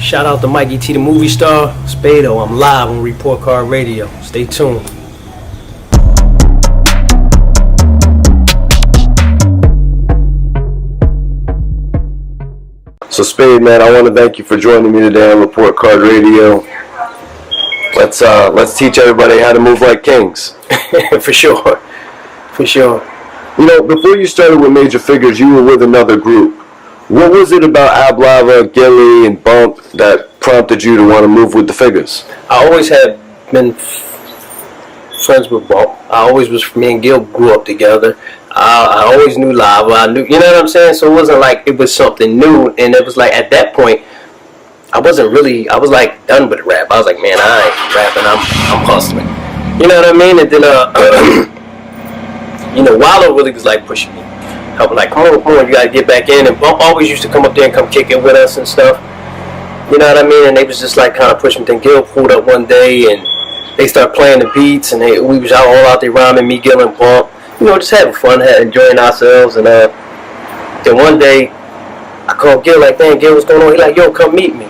Shout out to Mikey T, the movie star. Spade, I'm live on Report Card Radio. Stay tuned. So Spade, man, I want to thank you for joining me today on Report Card Radio. Let's teach everybody how to move like kings. For sure. You know, before you started with Major Figgas, you were with another group. What was it about Ab Lava, Gillie, and Bump that prompted you to want to move with the Figgas? I always had been friends with Bump. Me and Gil grew up together. I always knew Lava. I knew, you know what I'm saying? So it wasn't like it was something new. And it was like at that point, I was like done with rap. I was like, man, I ain't rapping. I'm hustling. You know what I mean? And then, Wallow really was like pushing me. Helping like, come on, you gotta get back in. And Bump always used to come up there and come kick it with us and stuff. You know what I mean? And they was just like kind of pushing me. Then Gil pulled up one day and they started playing the beats. And we was all out there rhyming, me, Gil, and Bump. You know, just having fun, enjoying ourselves. And then one day, I called Gil, like, man, Gil, what's going on? He like, yo, come meet me.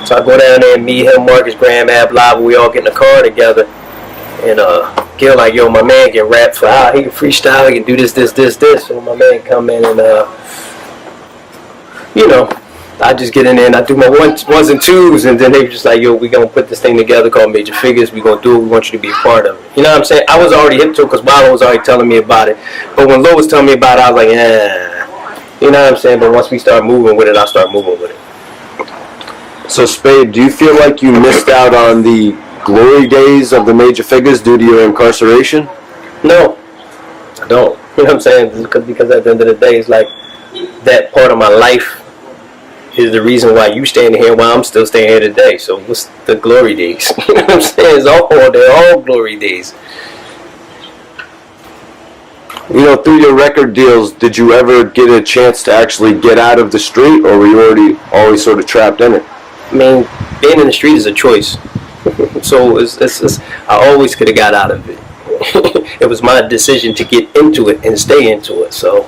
So I go down there and meet him, Marcus Graham, Ab Lava. We all get in the car together. And Gil like, yo, my man can rap for how he can freestyle, he can do this. So my man come in and, I just get in there and I do my ones and twos. And then they were just like, yo, we going to put this thing together called Major Figgas. We going to do it. We want you to be a part of it. You know what I'm saying? I was already hip to it because Wallow was already telling me about it. But when Lo was telling me about it, I was like, You know what I'm saying? But once we start moving with it, I start moving with it. So Spade, do you feel like you missed out on the glory days of the Major Figgas due to your incarceration? No, I don't. You know what I'm saying? Because at the end of the day, it's like that part of my life is the reason why you standing here, why I'm still staying here today. So what's the glory days? You know what I'm saying? They're all glory days. You know, through your record deals, did you ever get a chance to actually get out of the street, or were you always sort of trapped in it? I mean, being in the street is a choice. So I always could have got out of it. It was my decision to get into it and stay into it. So,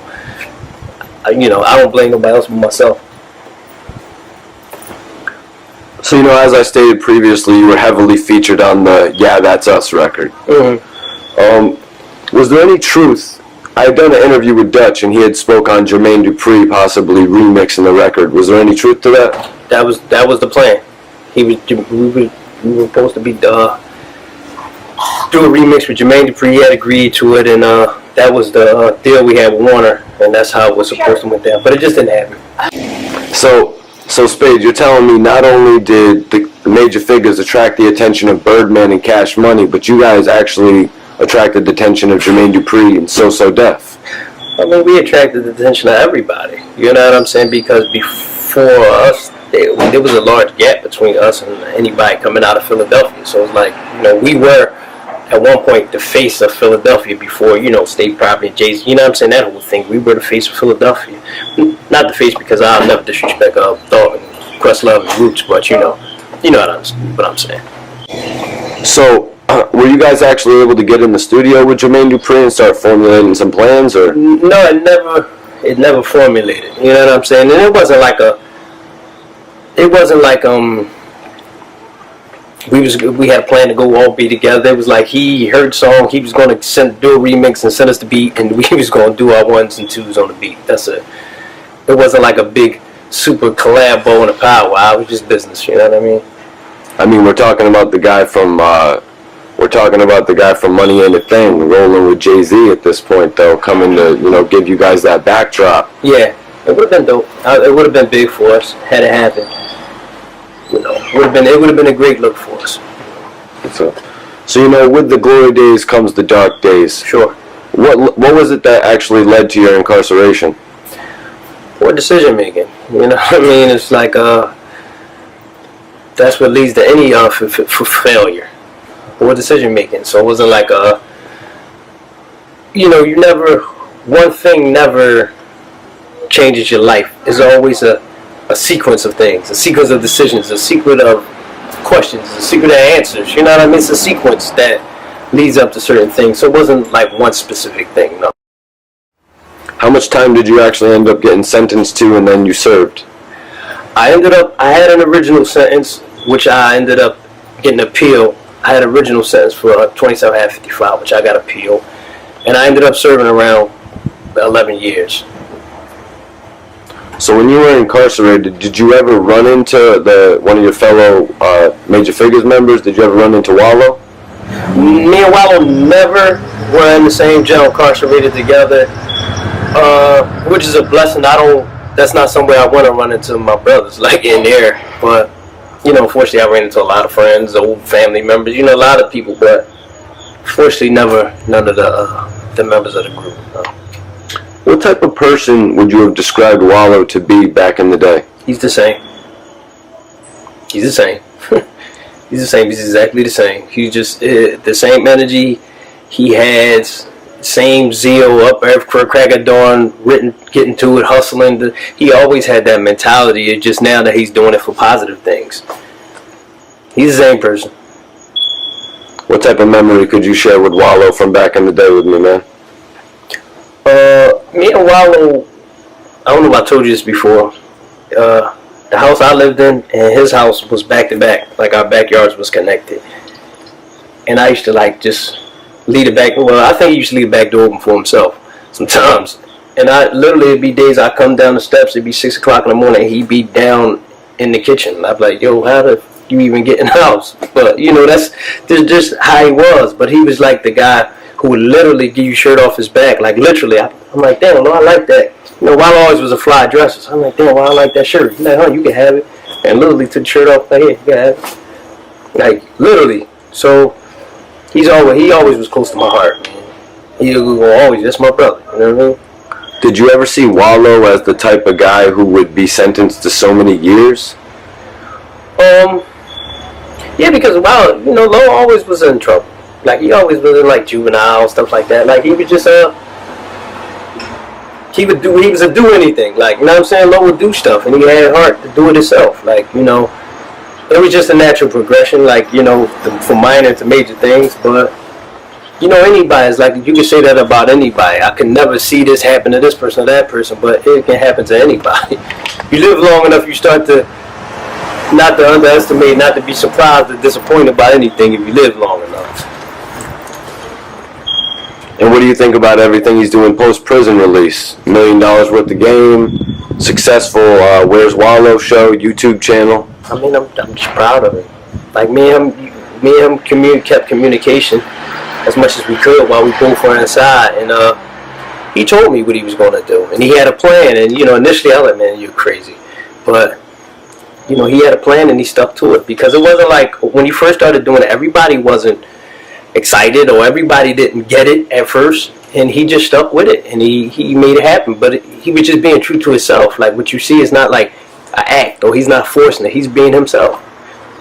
I don't blame nobody else but myself. So, as I stated previously, you were heavily featured on the Yeah, That's Us record. Mm-hmm. Was there any truth? I had done an interview with Dutch, and he had spoke on Jermaine Dupri possibly remixing the record. Was there any truth to that? That was the plan. We were supposed to be do a remix with Jermaine Dupri. He had agreed to it, and that was the deal we had with Warner, and that's how it was supposed to went down. But it just didn't happen. So Spade, you're telling me not only did the Major Figgas attract the attention of Birdman and Cash Money, but you guys actually attracted the attention of Jermaine Dupri and So Def. I mean, we attracted the attention of everybody. You know what I'm saying? Because before us, there was a large gap between us and anybody coming out of Philadelphia. So it's like, we were at one point the face of Philadelphia before, State Property, Jay-Z. You know what I'm saying? That whole thing. We were the face of Philadelphia. Not the face because I'll never disrespect Thought and Questlove and Roots, but you know what I'm saying. So, were you guys actually able to get in the studio with Jermaine Dupri and start formulating some plans, or? No, it never formulated. You know what I'm saying? And it wasn't like we had a plan to go all be together. It was like he heard song, he was going to do a remix and send us the beat, and we was going to do our ones and twos on the beat. That's it. It wasn't like a big super collabo and a power. It was just business. You know what I mean? I mean, we're talking about the guy from Money Ain't a Thing, rolling with Jay-Z at this point, though, coming to give you guys that backdrop. Yeah, it would have been dope. It would have been big for us had it happened. It would have been a great look for us. So with the glory days comes the dark days. Sure. What was it that actually led to your incarceration? Poor decision making. You know what I mean? It's like that's what leads to any for failure. Poor decision making. So it wasn't like one thing never changes your life. It's always a sequence of things, a sequence of decisions, a sequence of questions, a sequence of answers. You know what I mean? It's a sequence that leads up to certain things. So it wasn't like one specific thing, no. How much time did you actually end up getting sentenced to and then you served? I had an original sentence, which I ended up getting appealed. I had an original sentence for 27 half 55, which I got appealed. And I ended up serving around 11 years. So when you were incarcerated, did you ever run into one of your fellow Major Figgas members? Did you ever run into Wallow? Me and Wallow never were in the same jail incarcerated together, which is a blessing. That's not somewhere I want to run into my brothers, like in there. But, fortunately I ran into a lot of friends, old family members, a lot of people, but fortunately none of the members of the group. No. What type of person would you have described Wallow to be back in the day? He's the same. He's the same. He's the same. He's exactly the same. He's just the same energy he has, same zeal, up every crack of dawn, getting to it, hustling. He always had that mentality. It's just now that he's doing it for positive things. He's the same person. What type of memory could you share with Wallow from back in the day with me, man? Me and Wallow, I don't know if I told you this before. The house I lived in and his house was back to back, like our backyards was connected. And I used to just leave the back. Well, I think he used to leave the back door open for himself sometimes. And it'd be days I come down the steps. It'd be 6 o'clock in the morning. He'd be down in the kitchen. I'd be like, "Yo, how did you even get in the house?" But that's just how he was. But he was like the guy who would literally give you shirt off his back, like literally. I'm like, damn, no, I like that. Wallow always was a fly dresser. So I'm like, damn, well, I like that shirt. He's like, "Huh, you can have it." And literally took the shirt off. Like, "Here, you can have it." Like literally. So he always was close to my heart. He always, that's my brother. You know what I mean? Did you ever see Wallow as the type of guy who would be sentenced to so many years? Yeah, because Low always was in trouble. Like he always was in juvenile stuff like that. Like he would just he was a do anything. Like, you know what I'm saying? Low would do stuff and he had heart to do it himself. Like, it was just a natural progression, from minor to major things. But anybody's you can say that about anybody. I can never see this happen to this person or that person, but it can happen to anybody. You live long enough, you start to not to underestimate, not to be surprised or disappointed by anything if you live long enough. And what do you think about everything he's doing post-prison release? $1 million worth of game, successful Where's Wallow show, YouTube channel. I mean, I'm just proud of it. Like me and him kept communication as much as we could while we both were inside, and he told me what he was going to do, and he had a plan. And initially I was like, "Man, you're crazy," but he had a plan and he stuck to it, because it wasn't like when you first started doing it, everybody wasn't excited or everybody didn't get it at first, and he just stuck with it and he made it happen. But he was just being true to himself. Like what you see is not like an act, or he's not forcing it. He's being himself,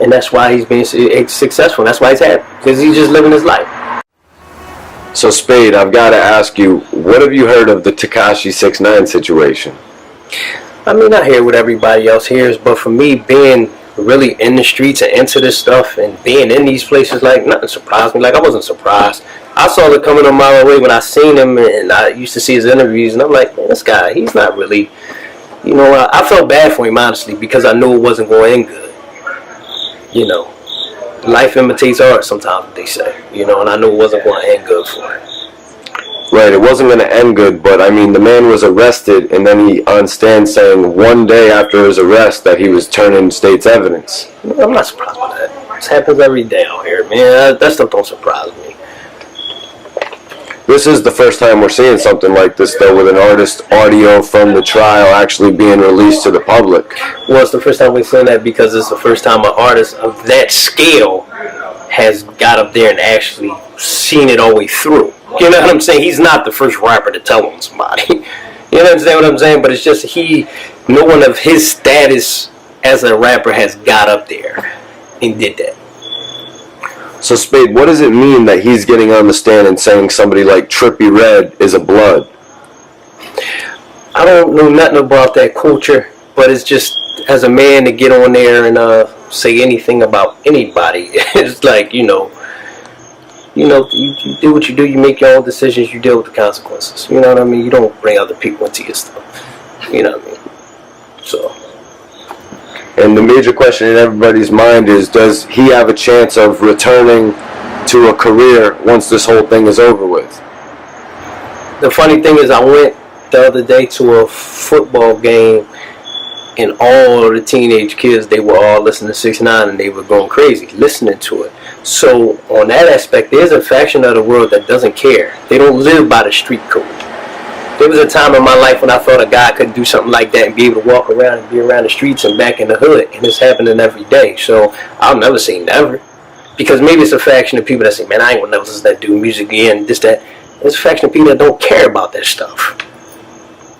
and that's why he's being successful. That's why he's happy, because he's just living his life. So Spade, I've got to ask you, what have you heard of the Tekashi 6ix9ine situation? I mean, I hear what everybody else hears, but for me, being really in the streets and into this stuff and being in these places, nothing surprised me. I wasn't surprised. I saw it coming a mile away when I seen him, and I used to see his interviews, and I'm like, man, this guy, he's not really, I felt bad for him, honestly, because I knew it wasn't going to end good. Life imitates art sometimes, they say, and I knew it wasn't going to end good for him. Right, it wasn't going to end good, but I mean, the man was arrested, and then he on stand saying one day after his arrest that he was turning state's evidence. I'm not surprised by that. This happens every day out here, man. That stuff don't surprise me. This is the first time we're seeing something like this, though, with an artist audio from the trial actually being released to the public. Well, it's the first time we've seen that because it's the first time an artist of that scale has got up there and actually seen it all the way through. You know what I'm saying? He's not the first rapper to tell on somebody. You understand what I'm saying? But it's just no one of his status as a rapper has got up there and did that. So Spade, what does it mean that he's getting on the stand and saying somebody like Trippie Redd is a blood? I don't know nothing about that culture, but it's just, as a man, to get on there and say anything about anybody, it's like, you do what you do, you make your own decisions, you deal with the consequences. You know what I mean? You don't bring other people into your stuff. You know what I mean? So And the major question in everybody's mind is, does he have a chance of returning to a career once this whole thing is over with? The funny thing is, I went the other day to a football game, and all the teenage kids, they were all listening to 6ix9ine, and they were going crazy listening to it. So on that aspect, there's a faction of the world that doesn't care. They don't live by the street code. There was a time in my life when I thought a guy could do something like that and be able to walk around and be around the streets and back in the hood, and it's happening every day. So I'll never say never, because maybe it's a faction of people that say, man, I ain't gonna never listen to that dude music again, this, that. There's a faction of people that don't care about that stuff.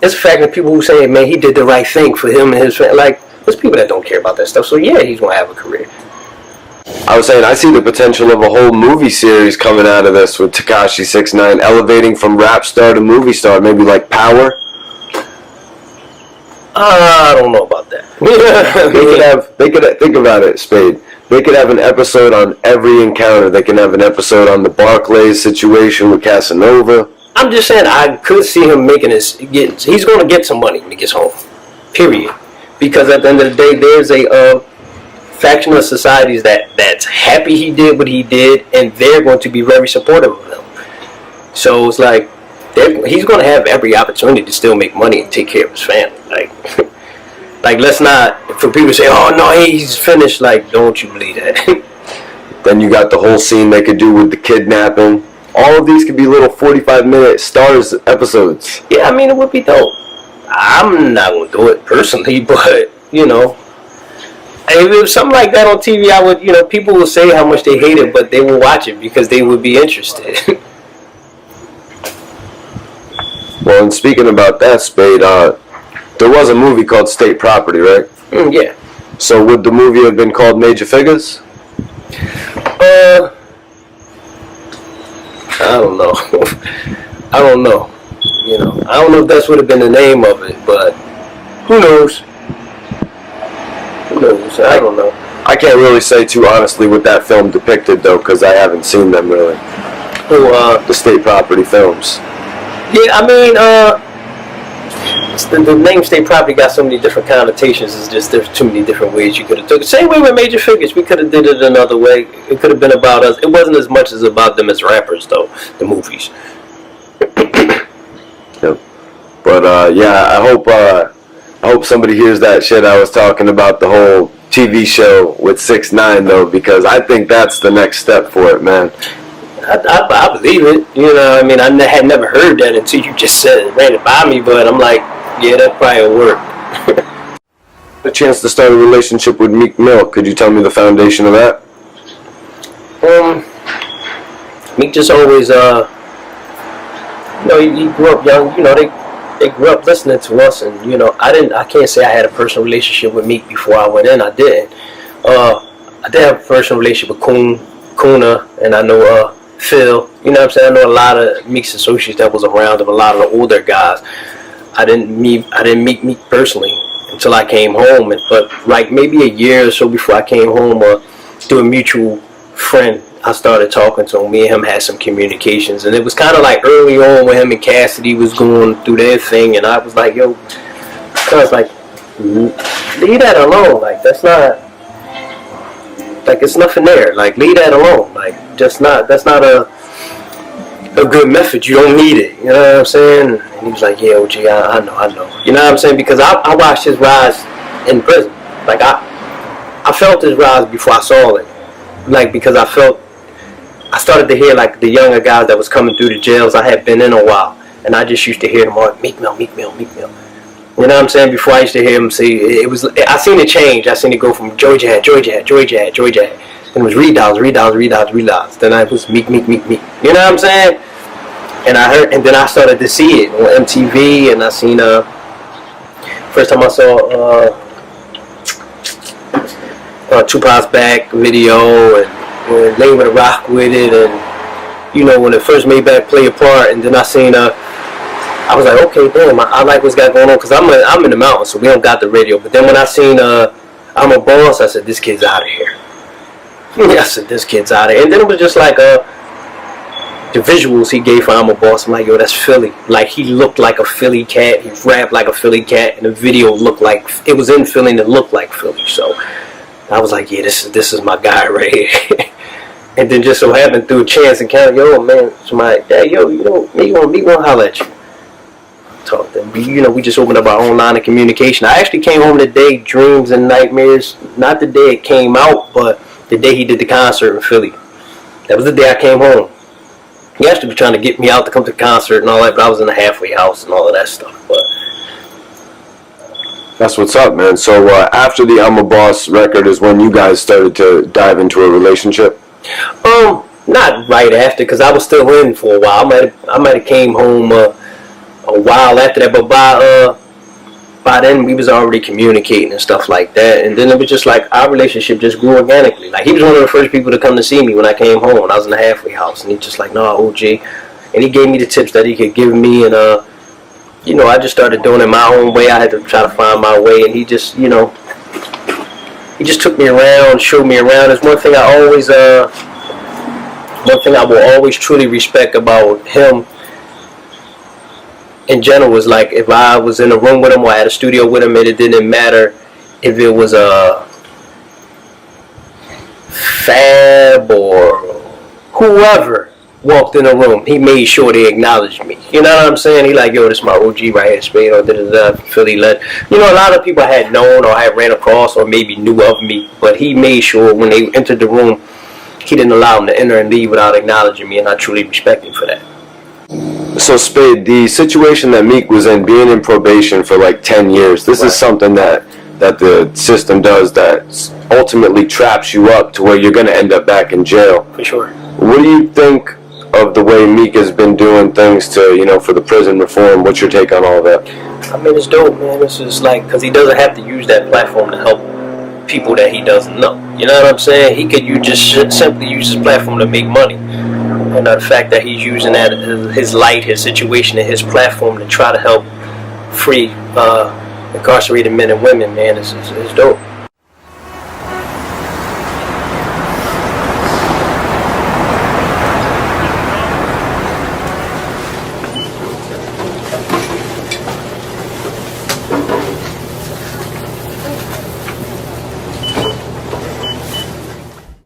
There's a faction of people who say, man, he did the right thing for him and his family. Like, there's people that don't care about that stuff. So yeah, he's gonna have a career. I was saying, I see the potential of a whole movie series coming out of this with Tekashi 6ix9ine elevating from rap star to movie star, maybe like Power. I don't know about that. They could think about it, Spade. They could have an episode on every encounter. They can have an episode on the Barclays situation with Casanova. I'm just saying, I could see him making he's going to get some money when he gets home. Period. Because at the end of the day, there's a faction of societies that's happy he did what he did, and they're going to be very supportive of him. So it's like, he's going to have every opportunity to still make money and take care of his family. Like, let's not, for people to say, oh no, he's finished, like, don't you believe that? Then you got the whole scene they could do with the kidnapping. All of these could be little 45-minute Stars episodes. Yeah, I mean, it would be dope. I'm not going to do it personally, but, you know, if it was something like that on TV, I would, you know, people will say how much they hate it, but they will watch it because they would be interested. Well, and speaking about that, Spade, there was a movie called State Property, right? Yeah. So would the movie have been called Major Figgas? I don't know. I don't know. You know, I don't know if that's would have been the name of it, but who knows? Who knows? I don't know. I can't really say too honestly what that film depicted, though, because I haven't seen them really. The State Property films. Yeah, I mean, the name State Property got so many different connotations. It's just there's too many different ways you could have took it. Same way with Major Figures, we could have did it another way. It could have been about us. It wasn't as much as about them as rappers, though. The movies. Yep. But yeah, I hope somebody hears that shit I was talking about, the whole TV show with 6ix9ine, though, because I think that's the next step for it, man. I believe it. You know, I mean, I had never heard that until you just said it, ran it by me, but I'm like, yeah, that probably will work. A chance to start a relationship with Meek Mill. Could you tell me the foundation of that? Meek just always, you know, he grew up young. You know, they grew up listening to us, and you know, I can't say I had a personal relationship with Meek before I went in. I didn't. I did have a personal relationship with Kuna, and I know Phil. You know what I'm saying? I know a lot of Meek's associates that was around him, a lot of the older guys. I didn't meet Meek personally until I came home, but like maybe a year or so before I came home, through a mutual friend, I started talking to him. Me and him had some communications, and it was kind of like early on when him and Cassidy was going through their thing, and I was like, yo, I was like, leave that alone. Like, that's not, like, it's nothing there. Like, leave that alone. Like, that's not a good method. You don't need it. You know what I'm saying? And he was like, yeah, OG, I know. You know what I'm saying? Because I watched his rise in prison. Like, I felt his rise before I saw it. Like, because I started to hear, like, the younger guys that was coming through the jails. I had been in a while, and I just used to hear them all, Meek Mill. You know what I'm saying? Before I used to hear him say, I seen it change. I seen it go from Georgia hat. And it was redoubts. Then I was Meek. You know what I'm saying? And I heard, and then I started to see it on MTV, and I seen, first time I saw, Tupac's Back video, and when Lane with a Rock with it, and you know, when it first made Back play a part, and then I seen I was like, okay, damn, I like what's got going on, because I'm in the mountains, so we don't got the radio. But then when I seen I'm a Boss, I said, this kid's out of here. Yeah, I said, this kid's out of here. And then it was just like the visuals he gave for I'm a Boss, I'm like, yo, that's Philly. Like, he looked like a Philly cat. He rapped like a Philly cat, and the video looked like it was in Philly and it looked like Philly. So I was like, yeah, this is my guy right here. And then just so happened through a chance encounter, yo, man, somebody, yeah, yo, you know, me gonna holler at you. Talk to him. You know, we just opened up our own line of communication. I actually came home today, dreams and nightmares. Not the day it came out, but the day he did the concert in Philly. That was the day I came home. He actually was trying to get me out to come to the concert and all that, but I was in the halfway house and all of that stuff. But that's what's up, man. So after the I'm a Boss record is when you guys started to dive into a relationship? Not right after, because I was still in for a while. I might have came home a while after that, but by then we was already communicating and stuff like that. And then it was just like our relationship just grew organically. Like, he was one of the first people to come to see me when I came home when I was in the halfway house, and he's just like, no, OG, and he gave me the tips that he could give me, and you know, I just started doing it my own way. I had to try to find my way, and he just, you know, he just took me around, showed me around. There's one thing I will always truly respect about him in general was, like, if I was in a room with him or I had a studio with him, it didn't matter if it was a Fab or whoever walked in the room, he made sure they acknowledged me. You know what I'm saying? He like, yo, this is my OG right here, Spade, or Philly led. You know, a lot of people had known or had ran across or maybe knew of me, but he made sure when they entered the room, he didn't allow them to enter and leave without acknowledging me, and I truly respect him for that. So, Spade, the situation that Meek was in, being in probation for like 10 years, this is something that the system does that ultimately traps you up to where you're going to end up back in jail. For sure. What do you think of the way Meek has been doing things to, you know, for the prison reform? What's your take on all of that? I mean, it's dope, man. It's just like, because he doesn't have to use that platform to help people that he doesn't know. You know what I'm saying? He could just simply use his platform to make money. And the fact that he's using that, his light, his situation, and his platform to try to help free incarcerated men and women, man, is dope.